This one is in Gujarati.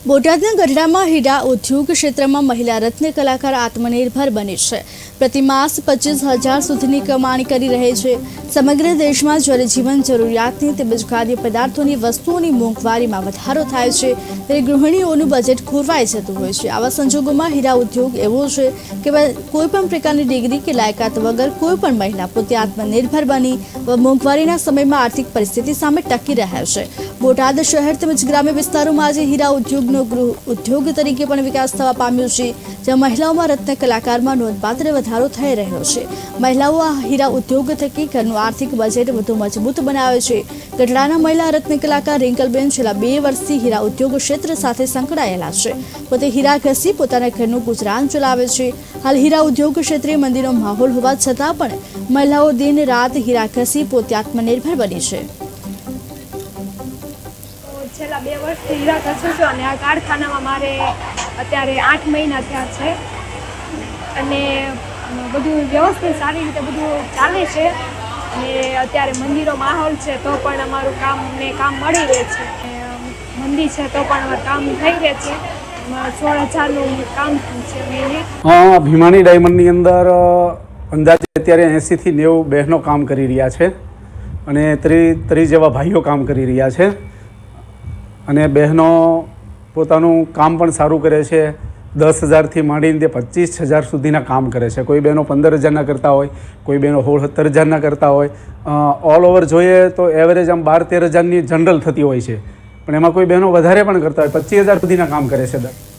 બોટાદના ગઢડામાં હીરા ઉદ્યોગ ક્ષેત્રમાં મહિલા રત્ન કલાકાર આત્મનિર્ભર બની છે. પ્રતિ માસ 25,000 સુધીની કમાણી કરી રહી છે. સમગ્ર દેશમાં જ્યારે જીવન જરૂરિયાતની તેમજ ખાદ્ય પદાર્થોની વસ્તુઓની મોંઘવારીમાં વધારો થાય છે ત્યારે ગૃહિણીઓનું બજેટ ખોરવાઈ જતું હોય છે. આવા સંજોગોમાં હીરા ઉદ્યોગ એવો છે કે કોઈપણ પ્રકારની ડિગ્રી કે લાયકાત વગર કોઈપણ મહિલા પોતે આત્મનિર્ભર બની મોંઘવારીના સમયમાં આર્થિક પરિસ્થિતિ સામે ટકી રહ્યા છે. બોટાદ શહેર તેમજ ગ્રામ્ય વિસ્તારોમાં આજે હીરા ઉદ્યોગનો ગૃહ ઉદ્યોગ તરીકે પણ વિકાસ થવા પામ્યો છે, જ્યાં મહિલાઓમાં રત્ન કલાકારમાં નોંધપાત્ર વધારો થઈ રહ્યો છે. મહિલાઓ આ હીરા ઉદ્યોગ થકી ઘરનું આર્થિક બજેટ વધુ મજબૂત બનાવે છે. ગઢડાના મહિલા રત્ન કલાકાર રિંકલબેન છેલ્લા 2 વર્ષથી હીરા ઉદ્યોગ ક્ષેત્ર સાથે સંકળાયેલા છે. પોતે હીરા ઘસી પોતાના ઘરનું ગુજરાન ચલાવે છે. હાલ હીરા ઉદ્યોગ ક્ષેત્રે મંદીનો માહોલ હોવા છતાં પણ મહિલાઓ દિન રાત હીરા ઘસી પોતે આત્મનિર્ભર બની છે. છેલ્લા 2 વર્ષથી હીરા ઘસું છું અને આ કારખાનામાં મારે અત્યારે 8 મહિના થયા છે અને બધું વ્યવસ્થિત સારી રીતે બધું ચાલે છે. અને અત્યારે મંદીનો માહોલ છે તો પણ અમારું કામ મળી રહે છે. મંદી છે તો પણ અમારું કામ થઈ રહે છે. 16,000નું કામ છે મહિને. ભીમાણી ડાયમંડની અંદર અંદાજે અત્યારે 80 થી 90 બહેનો કામ કરી રહ્યા છે અને 30 જેવા ભાઈઓ કામ કરી રહ્યા છે. અને બહેનો પોતાનું કામ પણ સારું કરે છે. 10,000થી માંડીને 25,000 સુધીના કામ કરે છે. કોઈ બહેનો 15,000ના કરતા હોય, કોઈ બહેનો 16-17,000ના કરતા હોય. ઓલ ઓવર જોઈએ તો એવરેજ આમ 12-13,000ની જનરલ થતી હોય છે, પણ એમાં કોઈ બહેનો વધારે પણ કરતા હોય, 25,000 સુધીના કામ કરે છે.